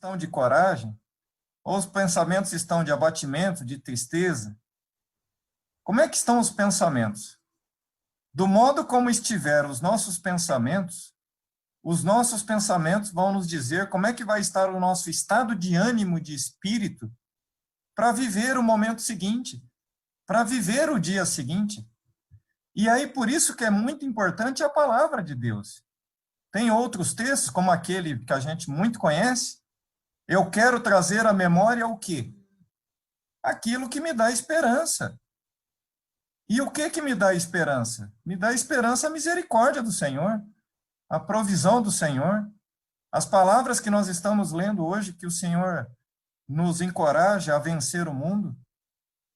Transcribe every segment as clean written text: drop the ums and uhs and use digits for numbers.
estão de coragem, ou os pensamentos estão de abatimento, de tristeza? Como é que estão os pensamentos? Do modo como estiveram os nossos pensamentos vão nos dizer como é que vai estar o nosso estado de ânimo, de espírito, para viver o momento seguinte, para viver o dia seguinte. E aí, por isso que é muito importante a palavra de Deus. Tem outros textos, como aquele que a gente muito conhece. Eu quero trazer à memória o quê? Aquilo que me dá esperança. E o que me dá esperança? Me dá esperança a misericórdia do Senhor, a provisão do Senhor. As palavras que nós estamos lendo hoje, que o Senhor nos encoraja a vencer o mundo,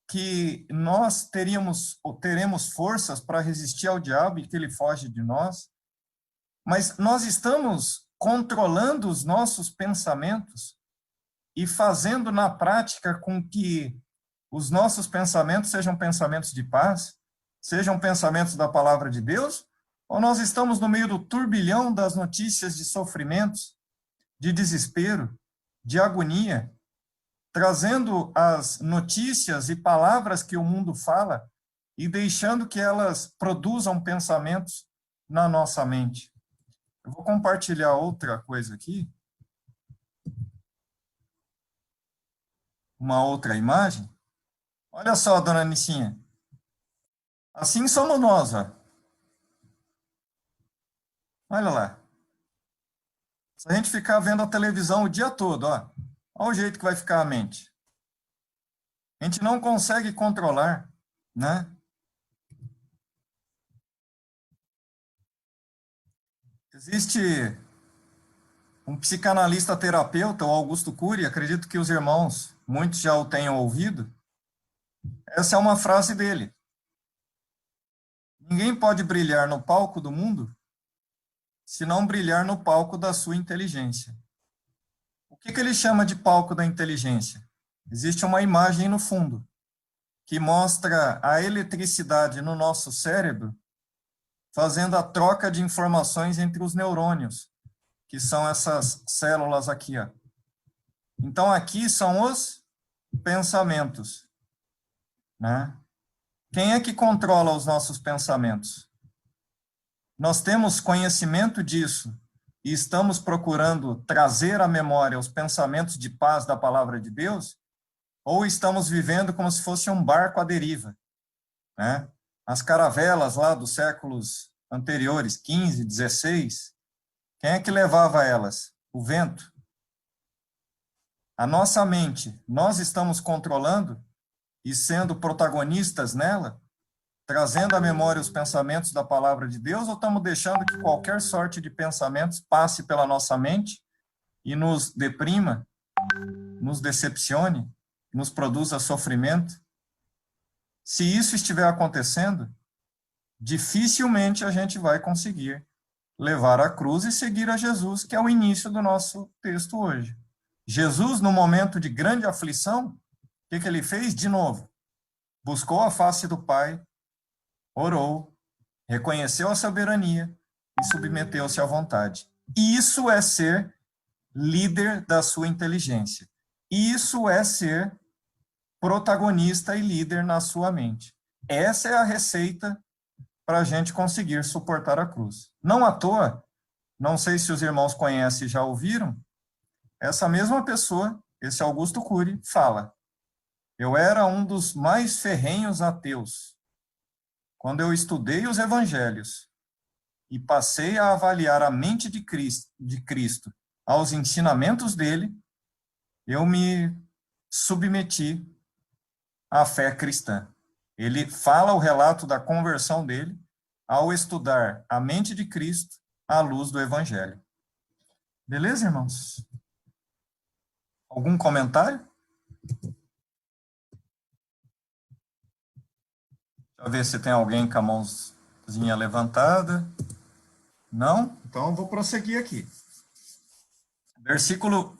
que nós teremos forças para resistir ao diabo e que ele foge de nós, mas nós estamos controlando os nossos pensamentos e fazendo na prática com que os nossos pensamentos sejam pensamentos de paz, sejam pensamentos da palavra de Deus, ou nós estamos no meio do turbilhão das notícias de sofrimentos, de desespero, de agonia, trazendo as notícias e palavras que o mundo fala e deixando que elas produzam pensamentos na nossa mente. Eu vou compartilhar outra coisa aqui. Uma outra imagem. Olha só, dona Nicinha. Assim somos nós, ó. Olha lá. Se a gente ficar vendo a televisão o dia todo, ó, olha o jeito que vai ficar a mente. A gente não consegue controlar, né? Existe um psicanalista terapeuta, o Augusto Cury, acredito que os irmãos, muitos já o tenham ouvido. Essa é uma frase dele. Ninguém pode brilhar no palco do mundo se não brilhar no palco da sua inteligência. O que ele chama de palco da inteligência? Existe uma imagem no fundo que mostra a eletricidade no nosso cérebro fazendo a troca de informações entre os neurônios, que são essas células aqui, ó. Então, aqui são os pensamentos, né? Quem é que controla os nossos pensamentos? Nós temos conhecimento disso e estamos procurando trazer à memória os pensamentos de paz da palavra de Deus, ou estamos vivendo como se fosse um barco à deriva, né? As caravelas lá dos séculos anteriores, 15, 16, quem é que levava elas? O vento. A nossa mente, nós estamos controlando e sendo protagonistas nela, trazendo à memória os pensamentos da palavra de Deus, ou estamos deixando que qualquer sorte de pensamentos passe pela nossa mente e nos deprima, nos decepcione, nos produza sofrimento? Se isso estiver acontecendo, dificilmente a gente vai conseguir levar a cruz e seguir a Jesus, que é o início do nosso texto hoje. Jesus, no momento de grande aflição, o que ele fez? De novo, buscou a face do Pai, orou, reconheceu a soberania e submeteu-se à vontade. Isso é ser líder da sua inteligência. Isso é ser protagonista e líder na sua mente. Essa é a receita para a gente conseguir suportar a cruz. Não à toa, não sei se os irmãos conhecem e já ouviram, essa mesma pessoa, esse Augusto Cury, fala: eu era um dos mais ferrenhos ateus. Quando eu estudei os evangelhos e passei a avaliar a mente de Cristo aos ensinamentos dele, eu me submeti à fé cristã. Ele fala o relato da conversão dele ao estudar a mente de Cristo à luz do evangelho. Beleza, irmãos? Algum comentário? Deixa eu ver se tem alguém com a mãozinha levantada. Não? Então eu vou prosseguir aqui. Versículo,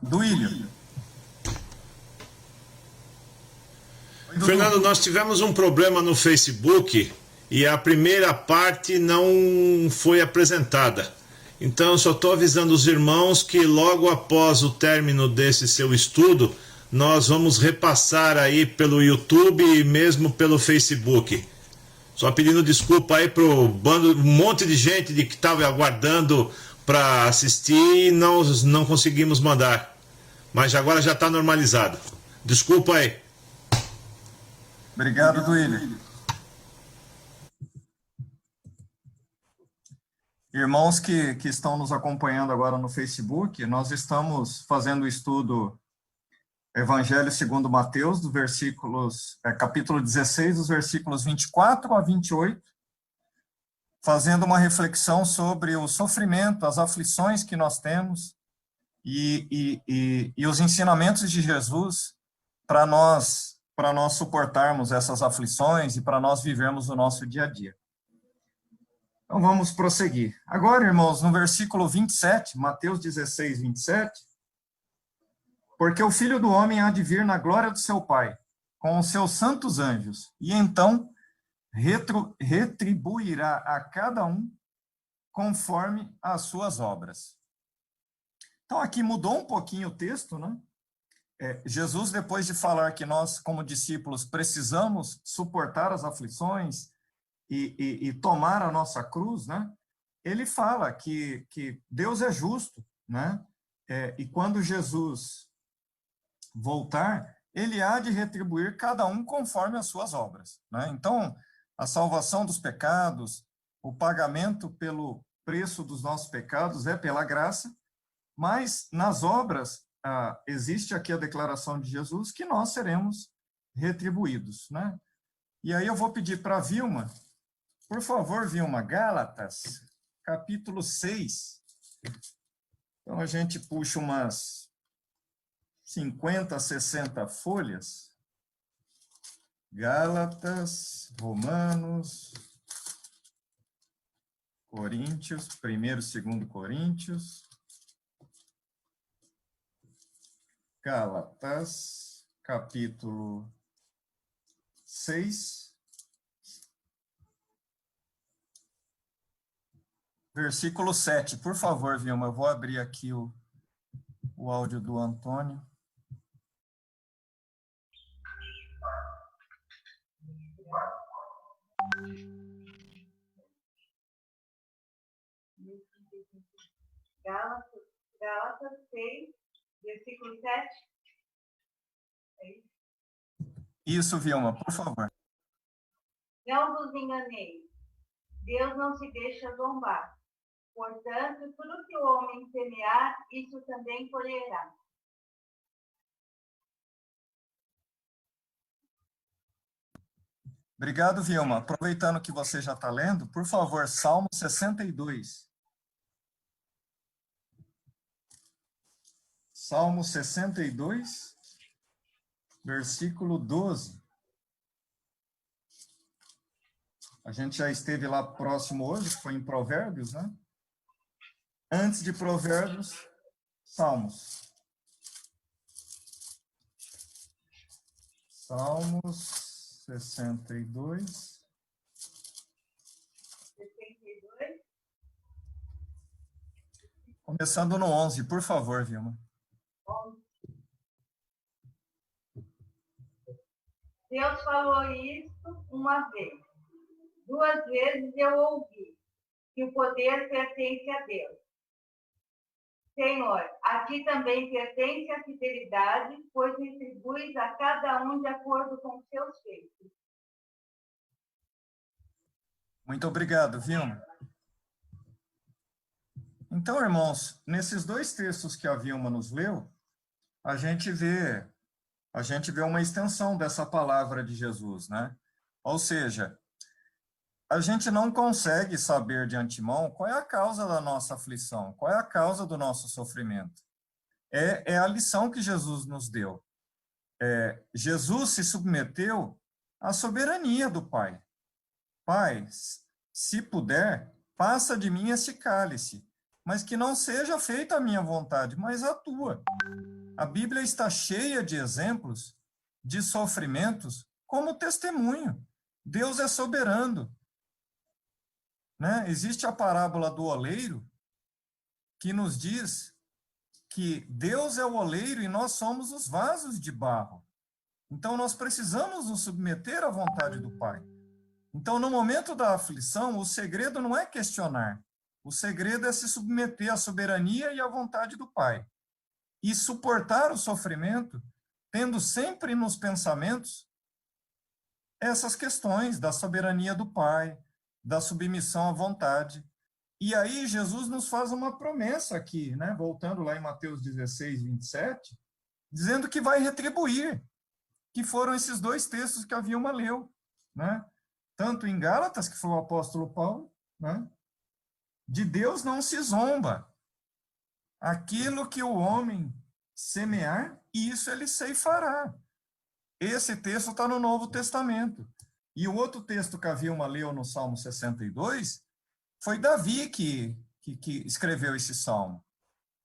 do Ilho. Fernando, nós tivemos um problema no Facebook e a primeira parte não foi apresentada. Então, eu só estou avisando os irmãos que logo após o término desse seu estudo, nós vamos repassar aí pelo YouTube e mesmo pelo Facebook. Só pedindo desculpa aí pro bando, um monte de gente que estava aguardando para assistir e não conseguimos mandar. Mas agora já está normalizado. Desculpa aí. Obrigado, Duílio. Irmãos que estão nos acompanhando agora no Facebook, nós estamos fazendo o estudo Evangelho segundo Mateus, do capítulo 16, dos versículos 24 a 28, fazendo uma reflexão sobre o sofrimento, as aflições que nós temos e os ensinamentos de Jesus para nós suportarmos essas aflições e para nós vivermos o nosso dia a dia. Então, vamos prosseguir. Agora, irmãos, no versículo 27, Mateus 16, 27, porque o Filho do Homem há de vir na glória do seu Pai, com os seus santos anjos, e então retribuirá a cada um conforme as suas obras. Então, aqui mudou um pouquinho o texto, né? Jesus, depois de falar que nós, como discípulos, precisamos suportar as aflições e tomar a nossa cruz, né? Ele fala que Deus é justo, né? E quando Jesus voltar, ele há de retribuir cada um conforme as suas obras, né? Então, a salvação dos pecados, o pagamento pelo preço dos nossos pecados é pela graça, mas nas obras existe aqui a declaração de Jesus que nós seremos retribuídos, né? E aí eu vou pedir para a Vilma, por favor, Vilma, Gálatas, capítulo 6. Então, a gente puxa umas 50, 60 folhas. Gálatas, Romanos, Coríntios, 1º, 2º Coríntios, Gálatas, capítulo 6, versículo 7. Por favor, Vilma, eu vou abrir aqui o áudio do Antônio. Gálatas 6, versículo 7. É isso? Isso, Vilma, por favor. Não vos enganeis. Deus não se deixa zombar. Portanto, tudo que o homem semear, isso também colherá. Obrigado, Vilma. Aproveitando que você já está lendo, por favor, Salmo 62. Salmo 62, versículo 12. A gente já esteve lá próximo hoje, foi em Provérbios, né? Antes de Provérbios, Salmos. Salmos 62. 62. Começando no 11, por favor, Vilma. 11. Deus falou isso uma vez. 2 vezes eu ouvi que o poder pertence a Deus. Senhor, a ti também pertence a fidelidade, pois retribuis a cada um de acordo com os seus feitos. Muito obrigado, Vilma. Então, irmãos, nesses dois textos que a Vilma nos leu, a gente vê uma extensão dessa palavra de Jesus, né? Ou seja, a gente não consegue saber de antemão qual é a causa da nossa aflição, qual é a causa do nosso sofrimento. É a lição que Jesus nos deu. Jesus se submeteu à soberania do Pai. Pai, se puder, passa de mim esse cálice, mas que não seja feita a minha vontade, mas a tua. A Bíblia está cheia de exemplos de sofrimentos como testemunho. Deus é soberano, né? Existe a parábola do oleiro, que nos diz que Deus é o oleiro e nós somos os vasos de barro. Então, nós precisamos nos submeter à vontade do Pai. Então, no momento da aflição, o segredo não é questionar. O segredo é se submeter à soberania e à vontade do Pai. E suportar o sofrimento, tendo sempre nos pensamentos essas questões da soberania do Pai, da submissão à vontade. E aí Jesus nos faz uma promessa aqui, né? Voltando lá em Mateus 16, 27, dizendo que vai retribuir, que foram esses dois textos que a Vilma leu, né? Tanto em Gálatas, que foi o apóstolo Paulo, né? De Deus não se zomba. Aquilo que o homem semear, isso ele ceifará. Esse texto está no Novo Testamento. E o outro texto que a Vilma leu no Salmo 62, foi Davi que escreveu esse salmo.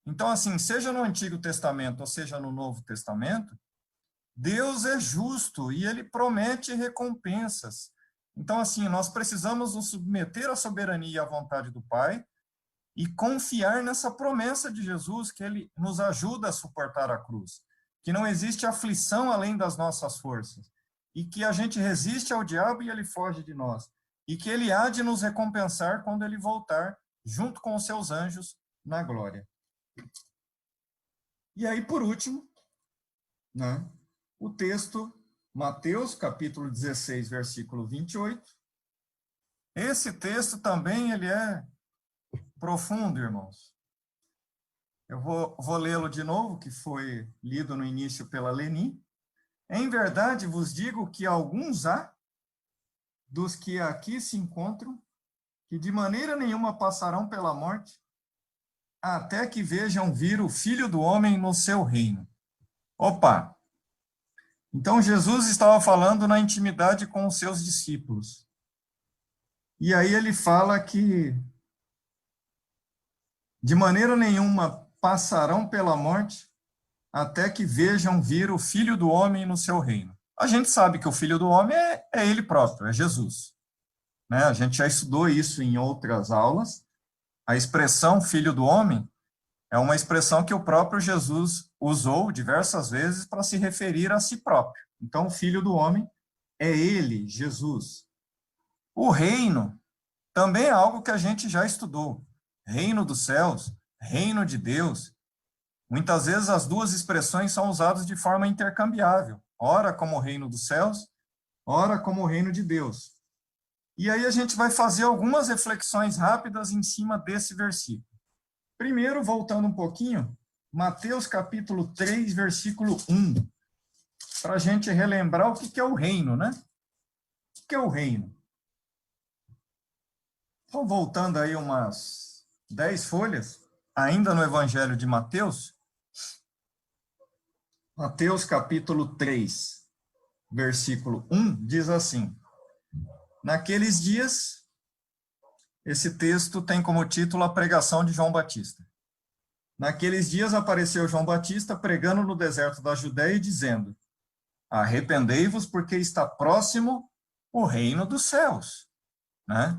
Então, assim, seja no Antigo Testamento ou seja no Novo Testamento, Deus é justo e ele promete recompensas. Então, assim, nós precisamos nos submeter à soberania e à vontade do Pai e confiar nessa promessa de Jesus, que ele nos ajuda a suportar a cruz, que não existe aflição além das nossas forças, e que a gente resiste ao diabo e ele foge de nós, e que ele há de nos recompensar quando ele voltar, junto com os seus anjos, na glória. E aí, por último, né, o texto, Mateus, capítulo 16, versículo 28. Esse texto também ele é profundo, irmãos. Eu vou lê-lo de novo, que foi lido no início pela Leni. Em verdade vos digo que alguns há dos que aqui se encontram, que de maneira nenhuma passarão pela morte, até que vejam vir o Filho do Homem no seu reino. Opa! Então, Jesus estava falando na intimidade com os seus discípulos. E aí ele fala que de maneira nenhuma passarão pela morte, até que vejam vir o Filho do Homem no seu reino. A gente sabe que o Filho do Homem é ele próprio, é Jesus. Né? A gente já estudou isso em outras aulas. A expressão Filho do Homem é uma expressão que o próprio Jesus usou diversas vezes para se referir a si próprio. Então, o Filho do Homem é ele, Jesus. O reino também é algo que a gente já estudou. Reino dos céus, reino de Deus. Muitas vezes as duas expressões são usadas de forma intercambiável. Ora como o reino dos céus, ora como o reino de Deus. E aí a gente vai fazer algumas reflexões rápidas em cima desse versículo. Primeiro, voltando um pouquinho, Mateus capítulo 3, versículo 1, para a gente relembrar o que é o reino, né? O que é o reino? Então, voltando aí umas 10 folhas, ainda no Evangelho de Mateus, Mateus capítulo 3, versículo 1, diz assim: naqueles dias, esse texto tem como título a pregação de João Batista. Naqueles dias apareceu João Batista pregando no deserto da Judéia e dizendo: arrependei-vos porque está próximo o reino dos céus. Né?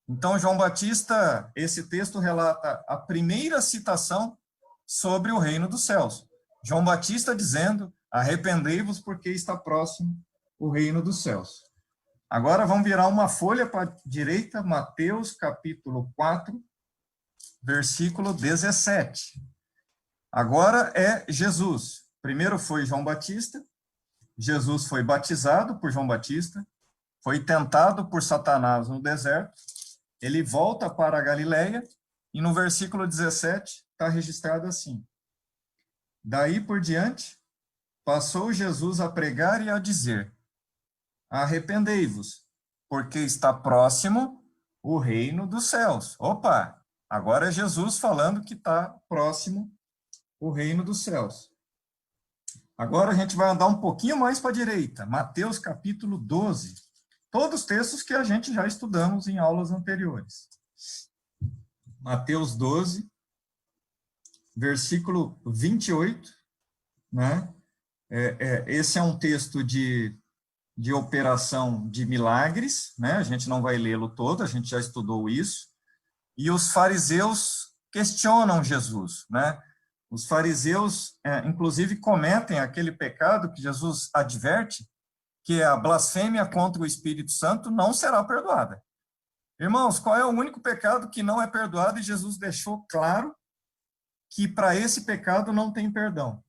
Então, João Batista, esse texto relata a primeira citação sobre o reino dos céus. João Batista dizendo: arrependei-vos porque está próximo o reino dos céus. Agora vamos virar uma folha para a direita, Mateus capítulo 4, versículo 17. Agora é Jesus. Primeiro foi João Batista, Jesus foi batizado por João Batista, foi tentado por Satanás no deserto, ele volta para a Galileia, e no versículo 17 está registrado assim: daí por diante, passou Jesus a pregar e a dizer: arrependei-vos, porque está próximo o reino dos céus. Opa, agora é Jesus falando que está próximo o reino dos céus. Agora a gente vai andar um pouquinho mais para a direita, Mateus capítulo 12. Todos os textos que a gente já estudamos em aulas anteriores. Mateus 12, versículo 28, né? Esse é um texto de operação de milagres, né? A gente não vai lê-lo todo, a gente já estudou isso. E os fariseus questionam Jesus, né? Os fariseus, inclusive, cometem aquele pecado que Jesus adverte, que é a blasfêmia contra o Espírito Santo não será perdoada. Irmãos, qual é o único pecado que não é perdoado? E Jesus deixou claro que para esse pecado não tem perdão.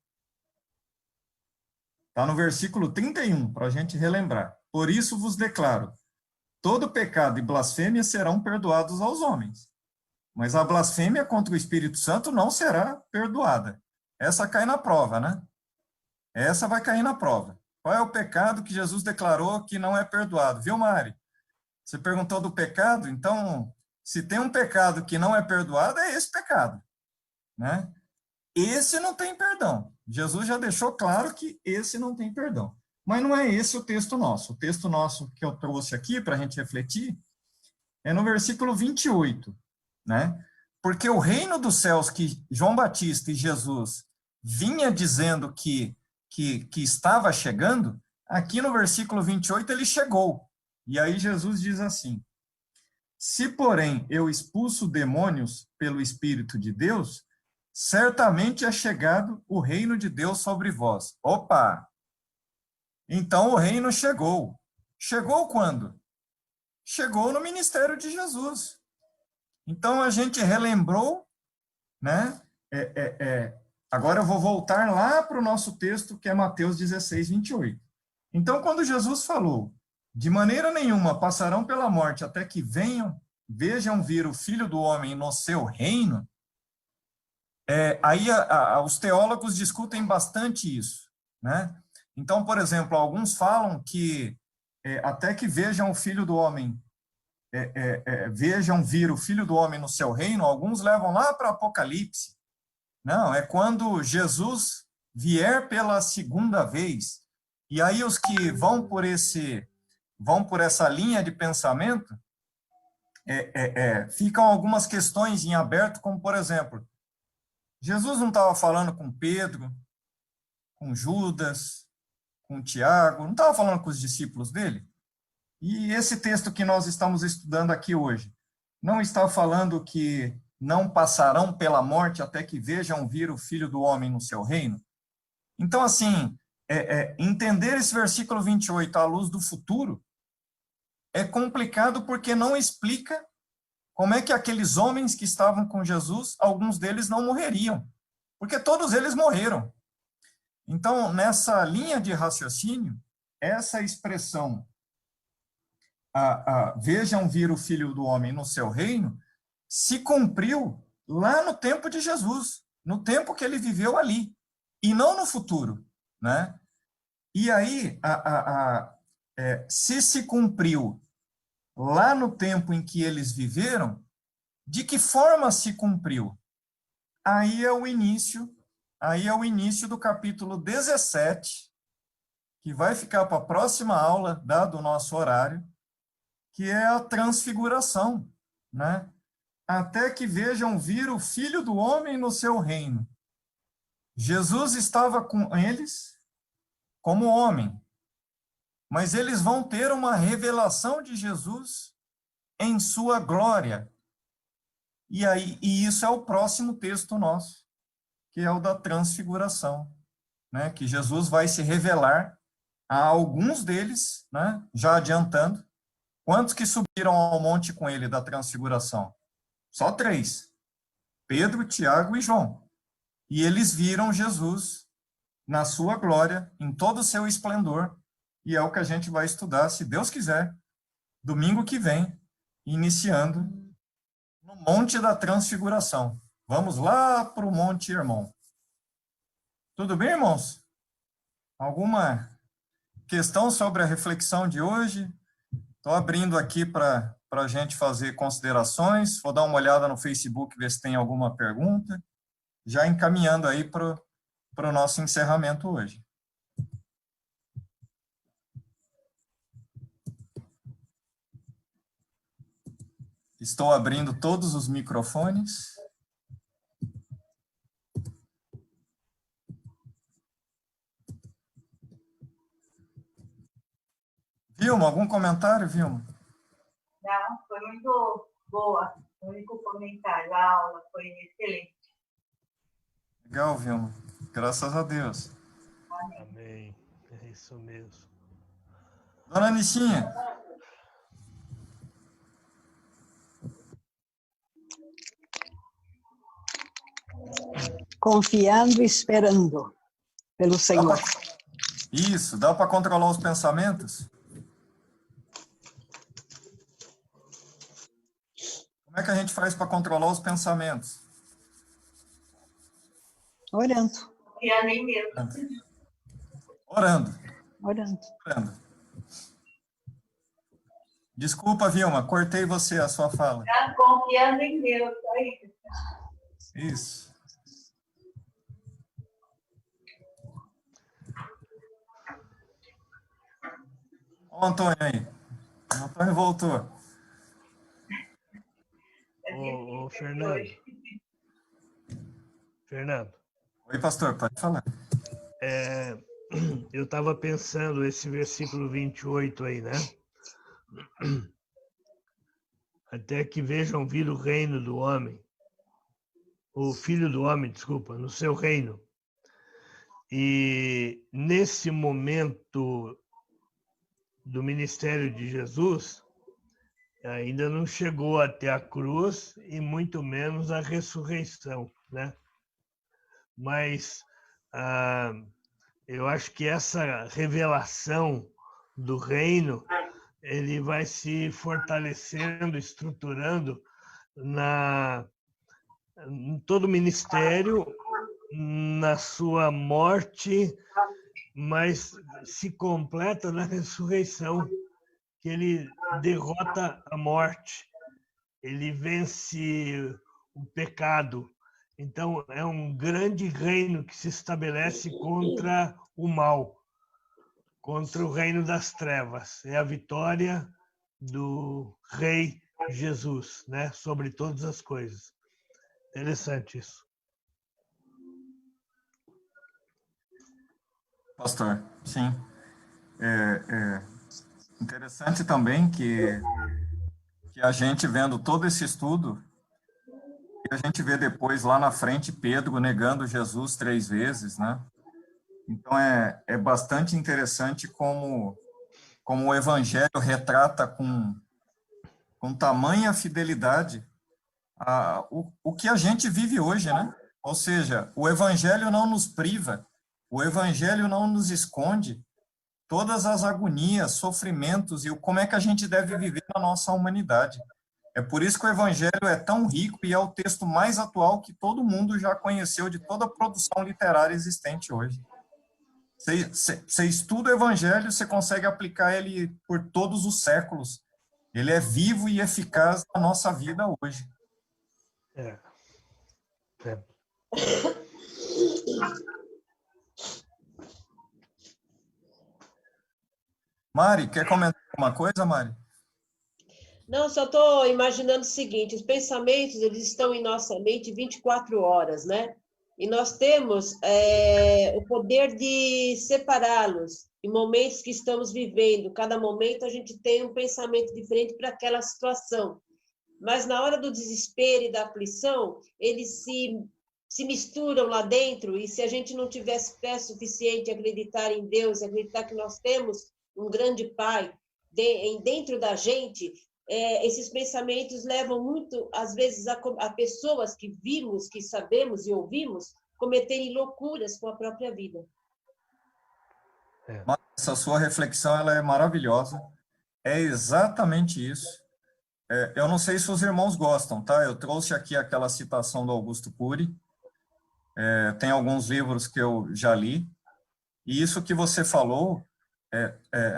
Está no versículo 31, para a gente relembrar. Por isso vos declaro, todo pecado e blasfêmia serão perdoados aos homens, mas a blasfêmia contra o Espírito Santo não será perdoada. Essa cai na prova, né? Essa vai cair na prova. Qual é o pecado que Jesus declarou que não é perdoado? Viu, Mari? Você perguntou do pecado, então, se tem um pecado que não é perdoado, é esse pecado, né? Esse não tem perdão. Jesus já deixou claro que esse não tem perdão. Mas não é esse o texto nosso. O texto nosso que eu trouxe aqui para a gente refletir é no versículo 28, né? Porque o reino dos céus que João Batista e Jesus vinha dizendo que estava chegando, aqui no versículo 28 ele chegou. E aí Jesus diz assim: se, porém, eu expulso demônios pelo Espírito de Deus, certamente é chegado o reino de Deus sobre vós. Opa! Então o reino chegou. Chegou quando? Chegou no ministério de Jesus. Então a gente relembrou, né? Agora eu vou voltar lá para o nosso texto, que é Mateus 16, 28. Então, quando Jesus falou, de maneira nenhuma passarão pela morte até que vejam vir o Filho do Homem no seu reino, aí os teólogos discutem bastante isso, né? Então, por exemplo, alguns falam que até que vejam o Filho do Homem, vejam vir o Filho do Homem no seu reino, alguns levam lá para Apocalipse. Não, é quando Jesus vier pela segunda vez. E aí os que vão por essa linha de pensamento, ficam algumas questões em aberto, como, por exemplo, Jesus não estava falando com Pedro, com Judas, com Tiago, não estava falando com os discípulos dele? E esse texto que nós estamos estudando aqui hoje, não está falando que não passarão pela morte até que vejam vir o Filho do Homem no seu reino? Então, assim, entender esse versículo 28 à luz do futuro é complicado porque não explica como é que aqueles homens que estavam com Jesus, alguns deles não morreriam, porque todos eles morreram. Então, nessa linha de raciocínio, essa expressão, vejam vir o Filho do Homem no seu reino, se cumpriu lá no tempo de Jesus, no tempo que ele viveu ali, e não no futuro, né? E aí, se cumpriu lá no tempo em que eles viveram, de que forma se cumpriu? Aí é o início do capítulo 17, que vai ficar para a próxima aula, dado o nosso horário, que é a transfiguração, né? Até que vejam vir o Filho do Homem no seu reino. Jesus estava com eles como homem, mas eles vão ter uma revelação de Jesus em sua glória. E isso é o próximo texto nosso, que é o da transfiguração, né? Que Jesus vai se revelar a alguns deles, né? Já adiantando. Quantos que subiram ao monte com ele da transfiguração? Só 3. Pedro, Tiago e João. E eles viram Jesus na sua glória, em todo o seu esplendor, e é o que a gente vai estudar, se Deus quiser, domingo que vem, iniciando no Monte da Transfiguração. Vamos lá para o Monte Hermon. Tudo bem, irmãos? Alguma questão sobre a reflexão de hoje? Estou abrindo aqui para a gente fazer considerações. Vou dar uma olhada no Facebook, ver se tem alguma pergunta. Já encaminhando aí para o nosso encerramento hoje. Estou abrindo todos os microfones. Vilma, algum comentário, Vilma? Não, foi muito boa. O único comentário. A aula foi excelente. Legal, Vilma. Graças a Deus. Amém. É isso mesmo. Dona Nichinha. Confiando e esperando pelo Senhor. Isso, dá para controlar os pensamentos? Como é que a gente faz para controlar os pensamentos? Orando, Confiando em Deus. Orando, orando. orando. Desculpa, Vilma, cortei você, a sua fala. Tá confiando em Deus, só isso. Isso. Olha o Antônio aí. O Antônio voltou. Ô, Fernando. Fernando, Oi, pastor, pode falar. eu estava pensando esse versículo 28 aí, né? Até que vejam vir o reino do homem, o filho do homem, desculpa, no seu reino. E nesse momento do ministério de Jesus, ainda não chegou até a cruz e muito menos a ressurreição, né? Mas eu acho que essa revelação do reino, ele vai se fortalecendo, estruturando em todo o ministério, na sua morte, mas se completa na ressurreição, que ele derrota a morte, ele vence o pecado. Então, é um grande reino que se estabelece contra o mal, contra o reino das trevas. É a vitória do Rei Jesus, né, sobre todas as coisas. Interessante isso. Pastor, sim. É interessante também que a gente vendo todo esse estudo, e a gente vê depois lá na frente Pedro negando Jesus 3 vezes, né? Então é bastante interessante como o Evangelho retrata com tamanha fidelidade o que a gente vive hoje, né? Ou seja, o Evangelho não nos priva, o Evangelho não nos esconde todas as agonias, sofrimentos e como é que a gente deve viver na nossa humanidade. É por isso que o Evangelho é tão rico e é o texto mais atual que todo mundo já conheceu de toda a produção literária existente hoje. Você estuda o Evangelho, você consegue aplicar ele por todos os séculos. Ele é vivo e eficaz na nossa vida hoje. É. Mari, quer comentar alguma coisa, Mari? Não, só estou imaginando o seguinte, os pensamentos, eles estão em nossa mente 24 horas, né? E nós temos o poder de separá-los em momentos que estamos vivendo. Cada momento a gente tem um pensamento diferente para aquela situação. Mas na hora do desespero e da aflição, eles se misturam lá dentro, e se a gente não tivesse fé suficiente a acreditar em Deus, acreditar que nós temos um grande Pai dentro da gente, esses pensamentos levam muito, às vezes, a pessoas que vimos, que sabemos e ouvimos, cometerem loucuras com a própria vida. Essa sua reflexão ela é maravilhosa. É exatamente isso. Eu não sei se os irmãos gostam, tá? Eu trouxe aqui aquela citação do Augusto Cury. Tem alguns livros que eu já li. E isso que você falou,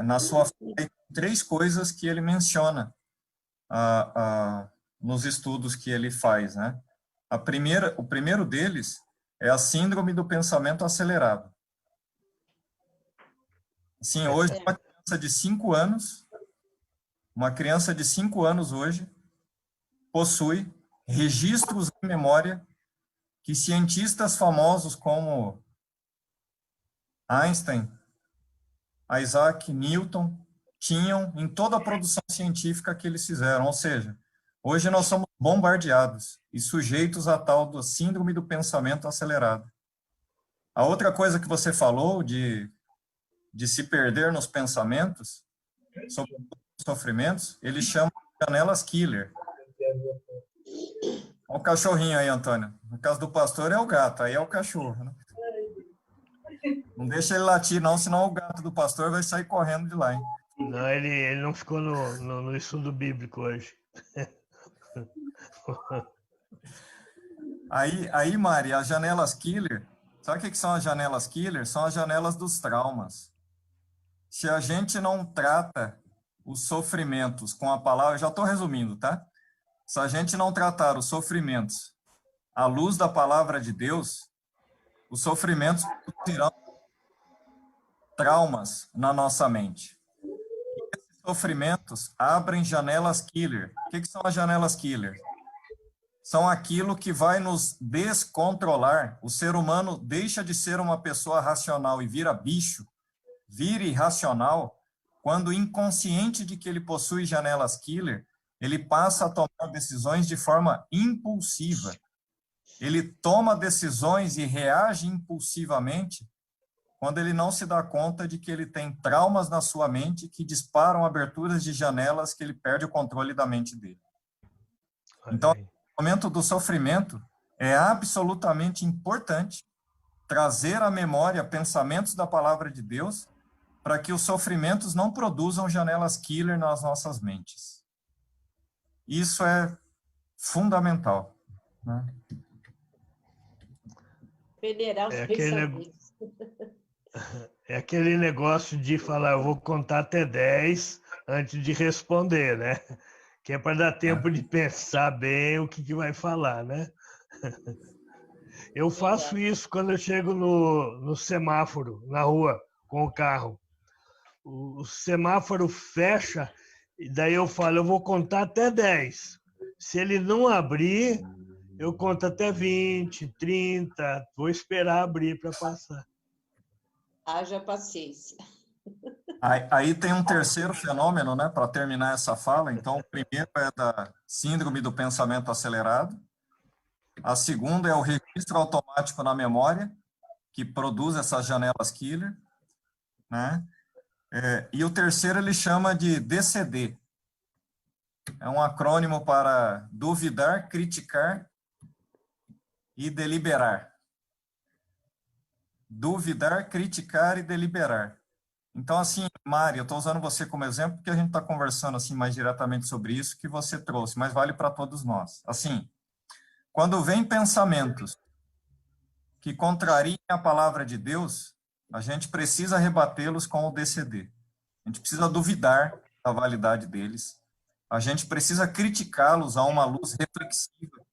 na sua fala, tem 3 coisas que ele menciona nos estudos que ele faz, né? O primeiro deles é a síndrome do pensamento acelerado. Assim, hoje, uma criança de 5 anos, hoje, possui registros de memória que cientistas famosos como Einstein, Isaac Newton tinham em toda a produção científica que eles fizeram. Ou seja, hoje nós somos bombardeados e sujeitos a tal do síndrome do pensamento acelerado. A outra coisa que você falou de se perder nos pensamentos, sobre os sofrimentos, ele chama de janelas killer. Olha o cachorrinho aí, Antônio. No caso do pastor é o gato, aí é o cachorro, né? Não deixa ele latir, não, senão o gato do pastor vai sair correndo de lá, hein? Não, ele não ficou no estudo bíblico hoje. Aí, Mari, as janelas killer, sabe o que são as janelas killer? São as janelas dos traumas. Se a gente não trata os sofrimentos com a palavra, já estou resumindo, tá? Se a gente não tratar os sofrimentos à luz da palavra de Deus, os sofrimentos produzirão traumas na nossa mente. E esses sofrimentos abrem janelas killer. O que são as janelas killer? São aquilo que vai nos descontrolar. O ser humano deixa de ser uma pessoa racional e vira bicho, vira irracional, quando inconsciente de que ele possui janelas killer, ele passa a tomar decisões de forma impulsiva. Ele toma decisões e reage impulsivamente quando ele não se dá conta de que ele tem traumas na sua mente que disparam aberturas de janelas que ele perde o controle da mente dele. Então, no momento do sofrimento, é absolutamente importante trazer à memória pensamentos da palavra de Deus para que os sofrimentos não produzam janelas killer nas nossas mentes. Isso é fundamental, né? Federar os pensamentos. É aquele negócio de falar, eu vou contar até 10 antes de responder, né? Que é para dar tempo de pensar bem o que vai falar, né? Eu faço isso quando eu chego no semáforo, na rua, com o carro. O semáforo fecha, e daí eu falo, eu vou contar até 10. Se ele não abrir, eu conto até 20, 30, vou esperar abrir para passar. Haja paciência. Aí tem um terceiro fenômeno, né, para terminar essa fala. Então, o primeiro é da síndrome do pensamento acelerado. A segunda é o registro automático na memória, que produz essas janelas killer, né? E o terceiro ele chama de DCD. É um acrônimo para duvidar, criticar e deliberar. Duvidar, criticar e deliberar. Então, assim, Mari, eu estou usando você como exemplo porque a gente está conversando assim mais diretamente sobre isso que você trouxe, mas vale para todos nós. Assim, quando vem pensamentos que contrariem a palavra de Deus, a gente precisa rebatê-los com o DCD. A gente precisa duvidar da validade deles. A gente precisa criticá-los a uma luz reflexiva,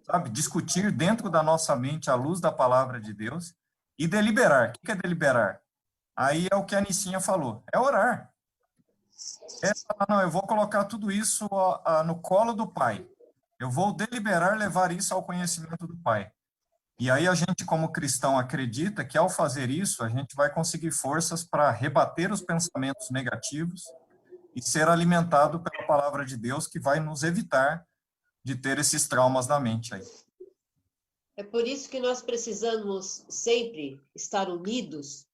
sabe? Discutir dentro da nossa mente à luz da palavra de Deus e deliberar. O que é deliberar? Aí é o que a Nicinha falou, é orar. Não, eu vou colocar tudo isso no colo do Pai. Eu vou deliberar levar isso ao conhecimento do Pai. E aí a gente, como cristão, acredita que ao fazer isso, a gente vai conseguir forças para rebater os pensamentos negativos e ser alimentado pela palavra de Deus, que vai nos evitar de ter esses traumas na mente aí. É por isso que nós precisamos sempre estar unidos,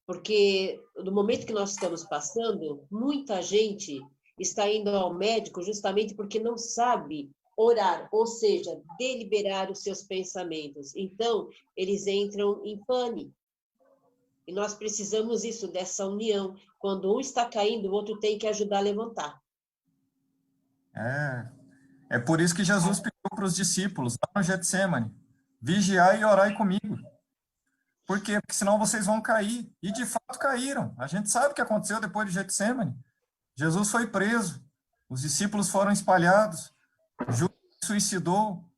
porque no momento que nós estamos passando, muita gente está indo ao médico justamente porque não sabe orar, ou seja, deliberar os seus pensamentos. Então, eles entram em pane. E nós precisamos isso, dessa união. Quando um está caindo, o outro tem que ajudar a levantar. É por isso que Jesus pediu para os discípulos, lá no Getsemane, vigiai e orai comigo. Por quê? Porque senão vocês vão cair. E de fato caíram. A gente sabe o que aconteceu depois de Getsemane. Jesus foi preso, os discípulos foram espalhados, Judas se suicidou,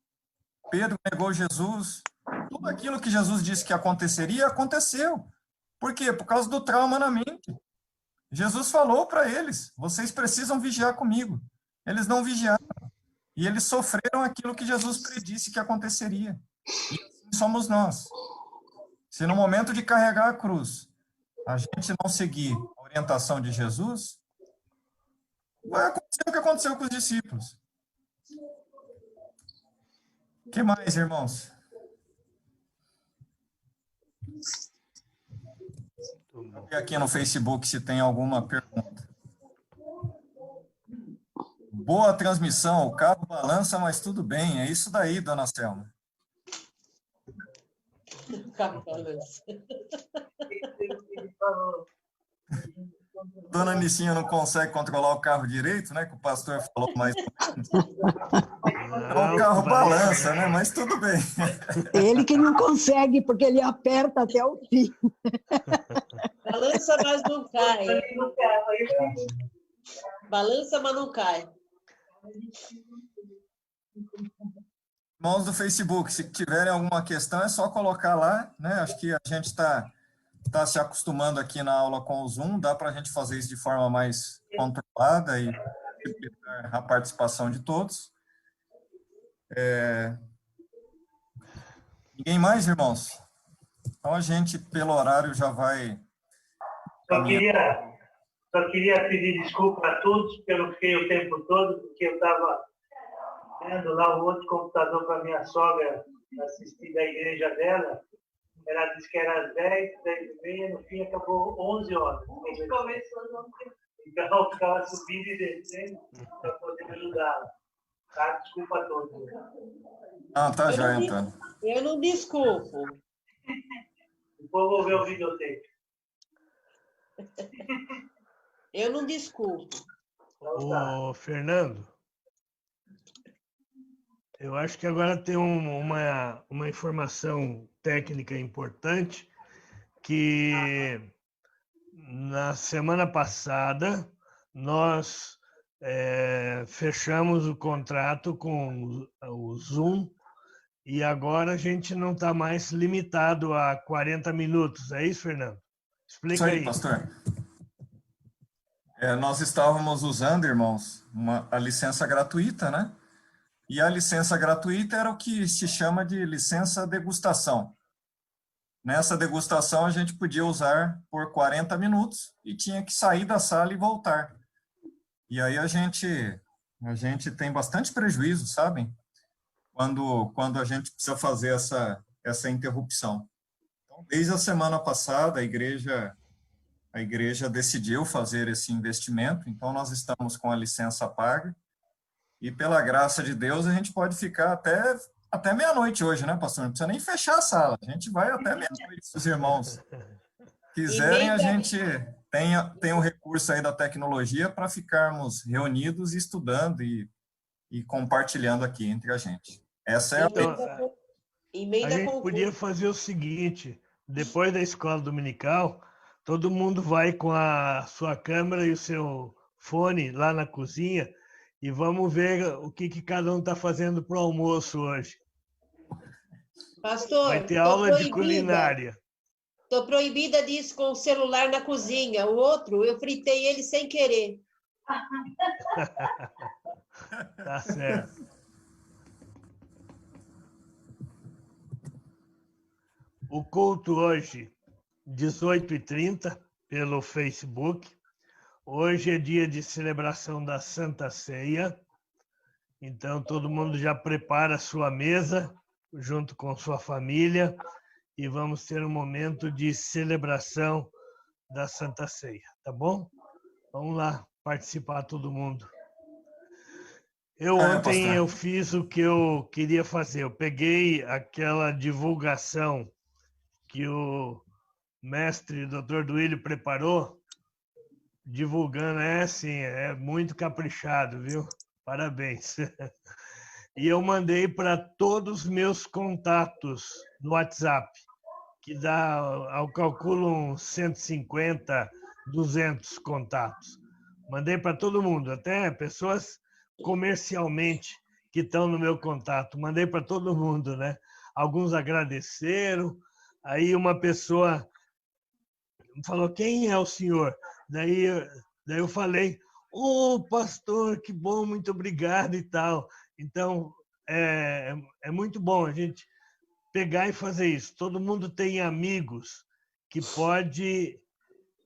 Pedro negou Jesus. Tudo aquilo que Jesus disse que aconteceria, aconteceu. Por quê? Por causa do trauma na mente. Jesus falou para eles, vocês precisam vigiar comigo. Eles não vigiaram. E eles sofreram aquilo que Jesus predisse que aconteceria. E assim somos nós. Se no momento de carregar a cruz, a gente não seguir a orientação de Jesus, vai acontecer o que aconteceu com os discípulos. O que mais, irmãos? Vou ver aqui no Facebook se tem alguma pergunta. Boa transmissão, o carro balança, mas tudo bem. É isso daí, dona Selma. Carro balança. Ele falou. Dona Nicinha não consegue controlar o carro direito, né? Que o pastor falou mais ou menos. Então, o carro balança, né? Mas tudo bem. Ele que não consegue, porque ele aperta até o fim. Balança, mas não cai. No carro, aí Balança, mas não cai. Irmãos do Facebook, se tiverem alguma questão, é só colocar lá, né? Acho que a gente está se acostumando aqui na aula com o Zoom, dá para a gente fazer isso de forma mais controlada e a participação de todos. Ninguém mais, irmãos? Então a gente, pelo horário, já vai... Só queria pedir desculpa a todos pelo que fiquei o tempo todo, porque eu estava vendo lá o outro computador para minha sogra assistir da igreja dela. Ela disse que era às 10, 10h30, no fim acabou 11 horas. Então eu ficava subindo e descendo para poder ajudá-la. Tá? Desculpa a todos. Ah, tá já, Antônio. Eu não desculpo. Depois eu vou ver o videotape. Eu não desculpo. Ô, Fernando, eu acho que agora tem uma informação técnica importante, que na semana passada nós fechamos o contrato com o Zoom e agora a gente não está mais limitado a 40 minutos. É isso, Fernando? Explica Isso aí, aí. pastor. Nós estávamos usando, irmãos, a licença gratuita, né? E a licença gratuita era o que se chama de licença degustação. Nessa degustação, a gente podia usar por 40 minutos e tinha que sair da sala e voltar. E aí a gente tem bastante prejuízo, sabem? Quando a gente precisa fazer essa interrupção. Então, desde a semana passada, a igreja decidiu fazer esse investimento, então nós estamos com a licença paga, e pela graça de Deus a gente pode ficar até meia-noite hoje, né, pastor? Não precisa nem fechar a sala, a gente vai até meia-noite, se os irmãos quiserem, a gente tem o recurso aí da tecnologia para ficarmos reunidos, estudando e compartilhando aqui entre a gente. Essa é a Então, Emenda a gente com podia fazer o seguinte: depois da escola dominical, todo mundo vai com a sua câmera e o seu fone lá na cozinha e vamos ver o que cada um está fazendo para o almoço hoje. Pastor, Vai ter tô aula de proibida. culinária. Estou proibida disso com o celular na cozinha. O outro, eu fritei ele sem querer. Tá certo. O culto hoje, 18h30, pelo Facebook. Hoje é dia de celebração da Santa Ceia. Então, todo mundo já prepara a sua mesa, junto com sua família, e vamos ter um momento de celebração da Santa Ceia, tá bom? Vamos lá, participar todo mundo. Ontem eu fiz o que eu queria fazer. Eu peguei aquela divulgação que o mestre Dr. Duílio preparou, divulgando, é muito caprichado, viu? Parabéns. E eu mandei para todos os meus contatos no WhatsApp, que dá, ao calculo, uns 150, 200 contatos. Mandei para todo mundo, até pessoas comercialmente que estão no meu contato. Mandei para todo mundo, né? Alguns agradeceram. Aí uma pessoa falou: quem é o senhor? Daí eu falei: pastor, que bom, muito obrigado e tal. Então, é muito bom a gente pegar e fazer isso. Todo mundo tem amigos que pode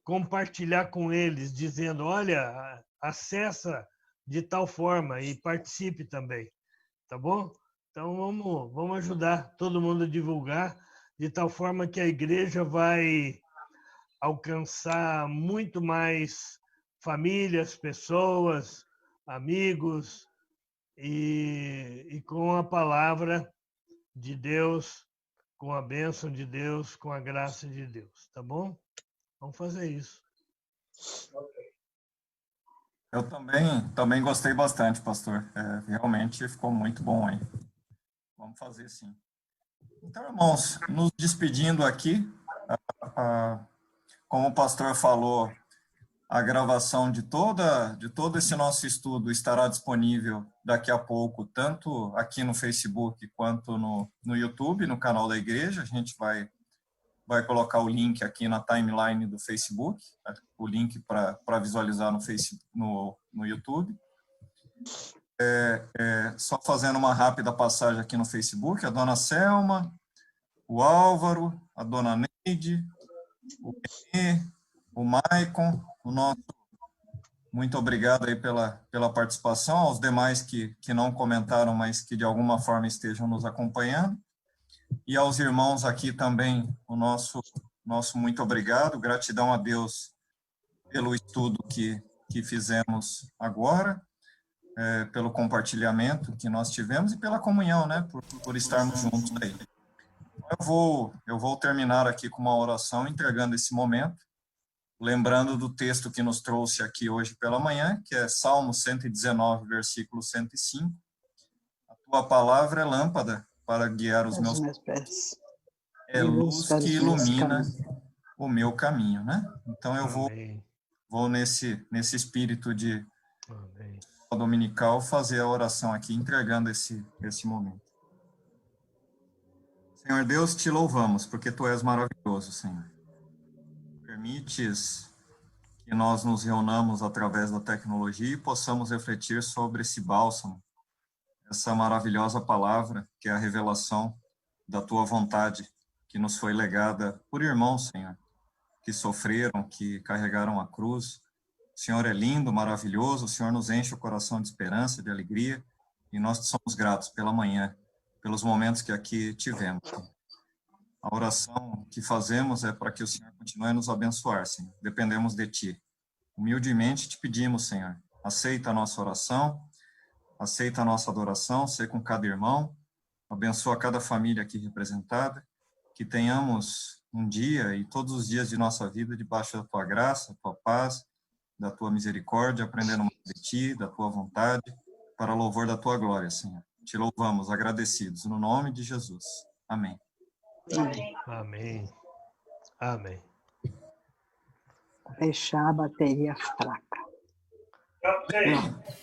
compartilhar com eles, dizendo: olha, acessa de tal forma e participe também, tá bom? Então, vamos ajudar todo mundo a divulgar, de tal forma que a igreja vai alcançar muito mais famílias, pessoas, amigos, e com a palavra de Deus, com a bênção de Deus, com a graça de Deus, tá bom? Vamos fazer isso. Eu também gostei bastante, pastor. Realmente ficou muito bom aí. Vamos fazer sim. Então, irmãos, nos despedindo aqui, como o pastor falou, a gravação de todo esse nosso estudo estará disponível daqui a pouco, tanto aqui no Facebook quanto no YouTube, no canal da igreja. A gente vai colocar o link aqui na timeline do Facebook, o link para visualizar no YouTube. Só fazendo uma rápida passagem aqui no Facebook, a dona Selma, o Álvaro, a dona Neide, o Renê, o Maicon, o nosso... Muito obrigado aí pela participação, aos demais que não comentaram, mas que de alguma forma estejam nos acompanhando. E aos irmãos aqui também, o nosso muito obrigado, gratidão a Deus pelo estudo que fizemos agora, pelo compartilhamento que nós tivemos e pela comunhão, né, por estarmos juntos aí. Eu vou terminar aqui com uma oração, entregando esse momento, lembrando do texto que nos trouxe aqui hoje pela manhã, que é Salmo 119, versículo 105. A tua palavra é lâmpada para guiar os meus pés. É luz que ilumina o meu caminho, né? Então eu vou nesse espírito de dominical fazer a oração aqui, entregando esse momento. Senhor Deus, te louvamos, porque tu és maravilhoso, Senhor. Permites que nós nos reunamos através da tecnologia e possamos refletir sobre esse bálsamo, essa maravilhosa palavra, que é a revelação da tua vontade, que nos foi legada por irmãos, Senhor, que sofreram, que carregaram a cruz. O Senhor é lindo, maravilhoso, o Senhor nos enche o coração de esperança, de alegria, e nós te somos gratos pela manhã, pelos momentos que aqui tivemos. A oração que fazemos é para que o Senhor continue a nos abençoar, Senhor. Dependemos de Ti. Humildemente te pedimos, Senhor, aceita a nossa oração, aceita a nossa adoração, ser com cada irmão, abençoa cada família aqui representada, que tenhamos um dia e todos os dias de nossa vida debaixo da Tua graça, Tua paz, da Tua misericórdia, aprendendo mais de Ti, da Tua vontade, para louvor da Tua glória, Senhor. Te louvamos, agradecidos, no nome de Jesus. Amém. Amém. Amém. Fechar a bateria fraca. Tchau, gente.